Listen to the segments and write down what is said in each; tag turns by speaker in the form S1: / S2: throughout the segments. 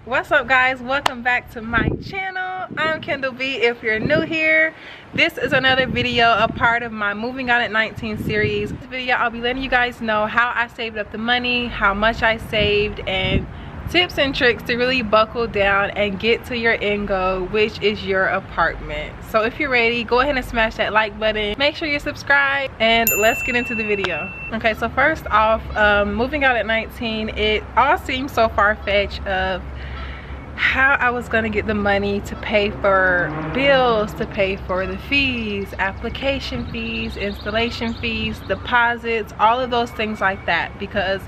S1: What's up, guys? Welcome back to my channel. I'm Kendall B. If you're new here, this is another video, a part of my Moving Out at 19 series. In this video, I'll be letting you guys know how I saved up the money, how much I saved, and tips and tricks to really buckle down and get to your end goal, which is your apartment. So if you're ready, go ahead and smash that like button, make sure you're subscribed, and let's get into the video. Okay, so first off, moving out at 19, it all seems so far-fetched of how I was gonna get the money to pay for bills, to pay for the fees, application fees, installation fees, deposits, all of those things like that, because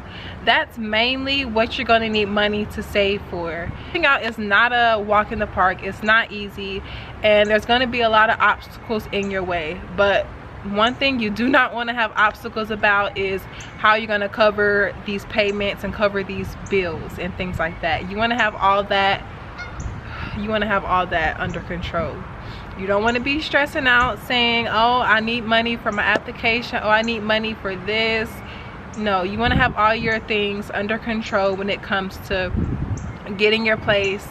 S1: that's mainly what you're gonna need money to save for. Moving out is not a walk in the park. It's not easy, and there's gonna be a lot of obstacles in your way, but one thing you do not want to have obstacles about is how you're going to cover these payments and cover these bills and things like that. You want to have all that under control. You don't want to be stressing out saying, oh, I need money for my application, oh, I need money for this. No, you want to have all your things under control when it comes to getting your place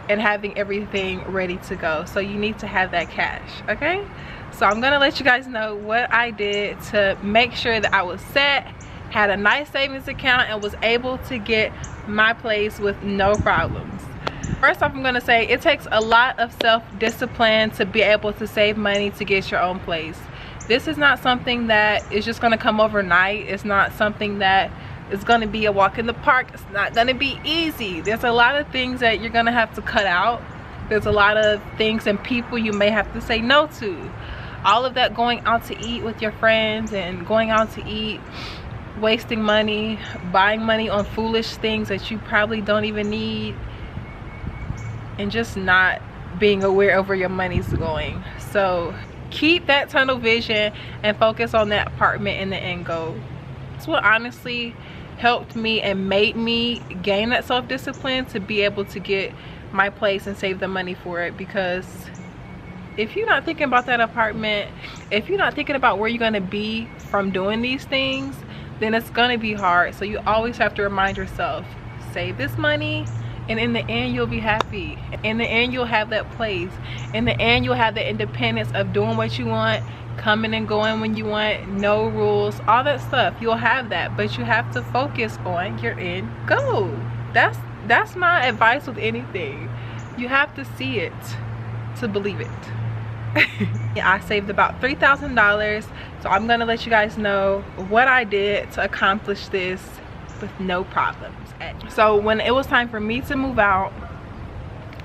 S1: and having everything ready to go. So you need to have that cash, okay? So I'm gonna let you guys know what I did to make sure that I was set, had a nice savings account, and was able to get my place with no problems. First off, I'm gonna say it takes a lot of self-discipline to be able to save money to get your own place. This is not something that is just gonna come overnight. It's not something that is gonna be a walk in the park. It's not gonna be easy. There's a lot of things that you're gonna have to cut out. There's a lot of things and people you may have to say no to. All of that, going out to eat with your friends and going out to eat, wasting money, buying money on foolish things that you probably don't even need, and just not being aware of where your money's going. So keep that tunnel vision and focus on that apartment and the end goal. That's what honestly helped me and made me gain that self-discipline to be able to get my place and save the money for it. Because if you're not thinking about that apartment, if you're not thinking about where you're going to be from doing these things, then it's going to be hard. So you always have to remind yourself, save this money, and in the end you'll be happy. In the end you'll have that place. In the end you'll have the independence of doing what you want, coming and going when you want, no rules, all that stuff. You'll have that, but you have to focus on your end goal. That's my advice with anything. You have to see it to believe it. I saved about $3,000, so I'm gonna let you guys know what I did to accomplish this with no problems. So when it was time for me to move out,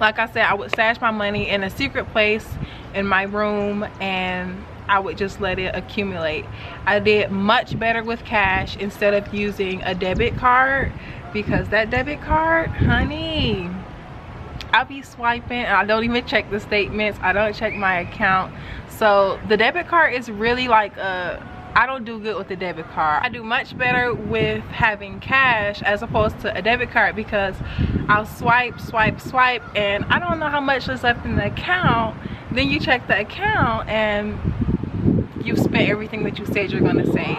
S1: like I said, I would stash my money in a secret place in my room, and I would just let it accumulate. I did much better with cash instead of using a debit card, because that debit card, honey, I'll be swiping and I don't even check the statements. I don't check my account. So the debit card is really like I don't do good with the debit card. I do much better with having cash as opposed to a debit card, because I'll swipe, and I don't know how much is left in the account. Then you check the account and you've spent everything that you said you're gonna save.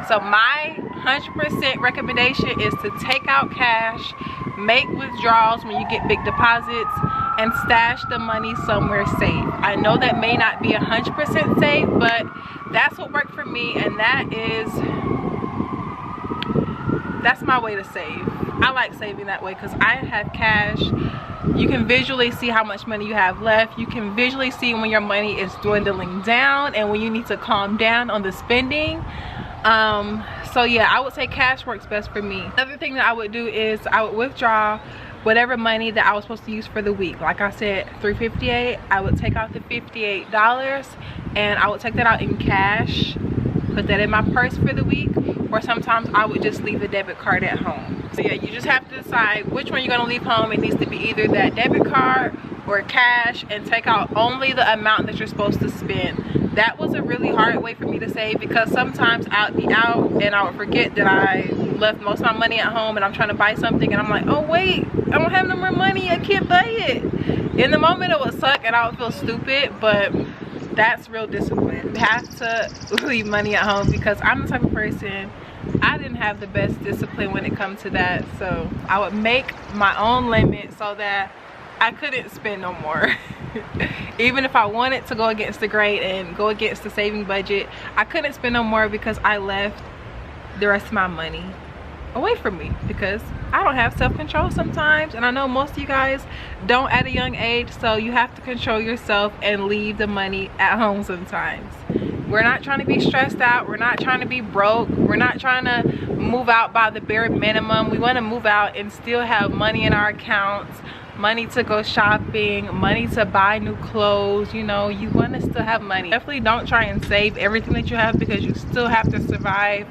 S1: So my 100% recommendation is to take out cash, make withdrawals when you get big deposits, and stash the money somewhere safe. I know that may not be 100% safe, but that's what worked for me, and that's my way to save. I like saving that way because I have cash. You can visually see how much money you have left. You can visually see when your money is dwindling down and when you need to calm down on the spending. So yeah, I would say cash works best for me. Another thing that I would do is I would withdraw whatever money that I was supposed to use for the week. Like I said, $358, I would take out the $58 and I would take that out in cash, put that in my purse for the week, or sometimes I would just leave the debit card at home. So yeah, you just have to decide which one you're gonna leave home. It needs to be either that debit card or cash, and take out only the amount that you're supposed to spend. That was a really hard way for me to save, because sometimes I'd be out and I would forget that I left most of my money at home and I'm trying to buy something and I'm like, oh wait, I don't have no more money, I can't buy it. In the moment it would suck and I would feel stupid, but that's real discipline. You have to leave money at home, because I'm the type of person, I didn't have the best discipline when it comes to that. So I would make my own limit so that I couldn't spend no more. Even if I wanted to go against the grain and go against the saving budget, I couldn't spend no more because I left the rest of my money away from me, because I don't have self-control sometimes, and I know most of you guys don't at a young age, so you have to control yourself and leave the money at home sometimes. We're not trying to be stressed out, we're not trying to be broke, we're not trying to move out by the bare minimum. We want to move out and still have money in our accounts, money to go shopping, money to buy new clothes. You know, you want to still have money. Definitely don't try and save everything that you have, because you still have to survive.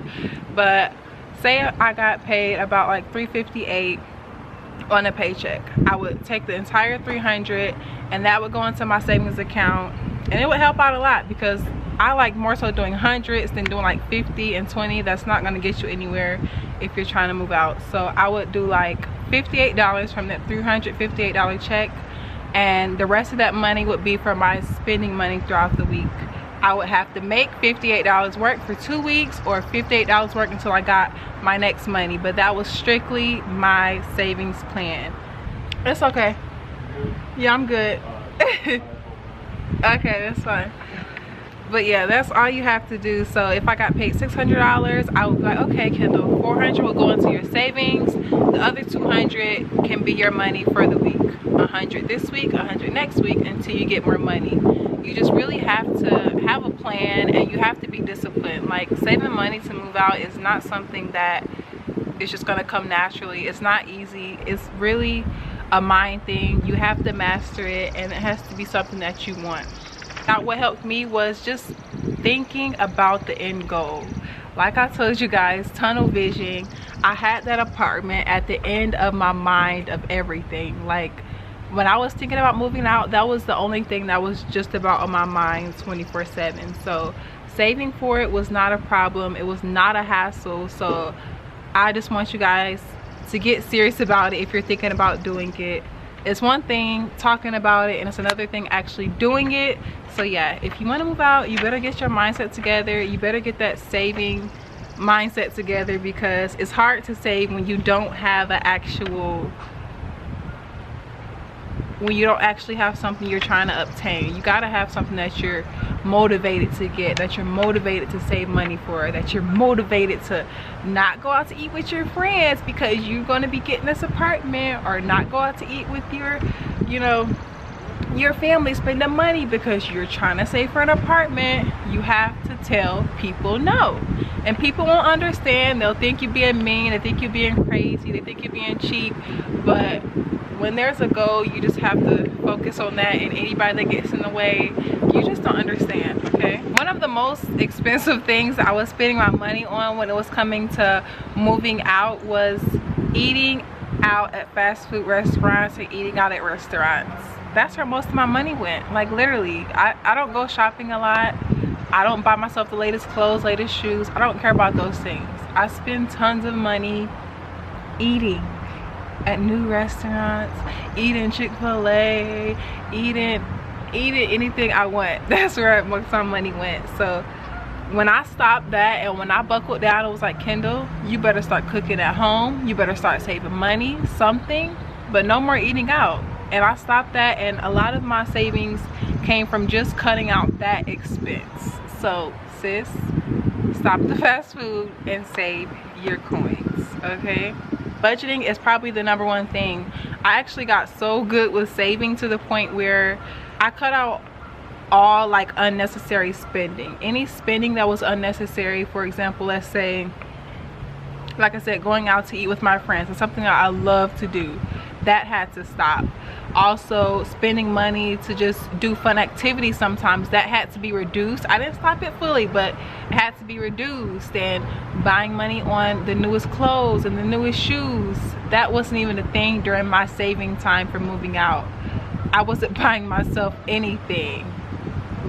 S1: But say I got paid about like $358 on a paycheck, I would take the entire $300 and that would go into my savings account, and it would help out a lot, because I like more so doing hundreds than doing like 50 and 20. That's not going to get you anywhere if you're trying to move out. So I would do like $58 from that $358 check, and the rest of that money would be for my spending money throughout the week. I would have to make $58 work for 2 weeks, or $58 work until I got my next money. But that was strictly my savings plan. It's okay. Yeah, I'm good. Okay, that's fine. But yeah, that's all you have to do. So if I got paid $600, I would be like, okay, Kendall, $400 will go into your savings. The other $200 can be your money for the week. $100 this week, $100 next week, until you get more money. You just really have to have a plan, and you have to be disciplined. Like, saving money to move out is not something that is just gonna come naturally. It's not easy. It's really a mind thing. You have to master it, and it has to be something that you want. Now, what helped me was just thinking about the end goal. Like I told you guys, tunnel vision. I had that apartment at the end of my mind of everything. Like, when I was thinking about moving out, that was the only thing that was just about on my mind 24/7. So saving for it was not a problem. It was not a hassle. So I just want you guys to get serious about it if you're thinking about doing it. It's one thing talking about it, and it's another thing actually doing it. So yeah, if you want to move out, you better get your mindset together. You better get that saving mindset together, because it's hard to save when you don't have an actual, when you don't actually have something you're trying to obtain. You gotta have something that you're motivated to get, that you're motivated to save money for, that you're motivated to not go out to eat with your friends because you're going to be getting this apartment, or not go out to eat with your, you know, your family, spending money because you're trying to save for an apartment. You have to tell people no, and people won't understand. They'll think you're being mean, they think you're being crazy, they think you're being cheap. But when there's a goal, you just have to focus on that, and anybody that gets in the way, you just don't understand. Okay, one of the most expensive things I was spending my money on when it was coming to moving out was eating out at fast food restaurants and eating out at restaurants. That's where most of my money went. Like, literally, I don't go shopping a lot. I don't buy myself the latest clothes, latest shoes. I don't care about those things. I spend tons of money eating at new restaurants, eating Chick-fil-A, eating anything I want. That's where most of my money went. So when I stopped that, and when I buckled down, it was like, Kendall, you better start cooking at home. You better start saving money, something, but no more eating out. And I stopped that, and a lot of my savings came from just cutting out that expense. So sis, stop the fast food and save your coins, okay? Budgeting is probably the #1 thing. I actually got so good with saving to the point where I cut out all like unnecessary spending. Any spending that was unnecessary, for example, let's say, like I said, going out to eat with my friends is something that I love to do. That had to stop. Also, spending money to just do fun activities sometimes, that had to be reduced. I didn't stop it fully, but it had to be reduced. And buying money on the newest clothes and the newest shoes, that wasn't even a thing during my saving time for moving out. I wasn't buying myself anything.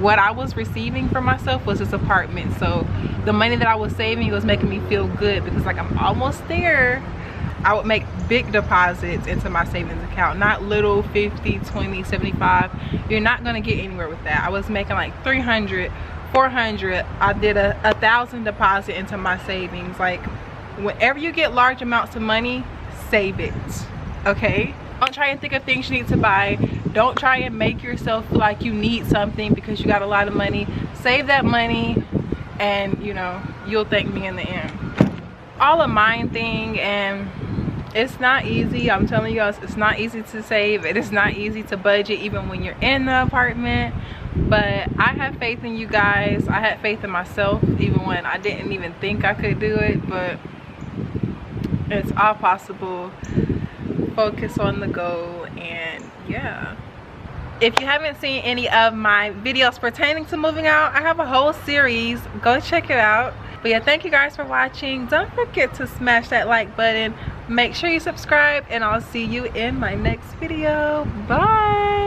S1: What I was receiving for myself was this apartment. So the money that I was saving was making me feel good, because like, I'm almost there. I would make big deposits into my savings account, not little 50, 20, 75. You're not gonna get anywhere with that. I was making like $300, $400, I did a $1,000 deposit into my savings. Like, whenever you get large amounts of money, save it, okay? Don't try and think of things you need to buy. Don't try and make yourself feel like you need something because you got a lot of money. Save that money, and you know, you'll thank me in the end. All a mind thing, and it's not easy. I'm telling you guys, it's not easy to save. It is not easy to budget even when you're in the apartment. But I have faith in you guys. I had faith in myself even when I didn't even think I could do it. But it's all possible. Focus on the goal, and yeah. If you haven't seen any of my videos pertaining to moving out, I have a whole series. Go check it out. But yeah, thank you guys for watching. Don't forget to smash that like button. Make sure you subscribe, and I'll see you in my next video. Bye.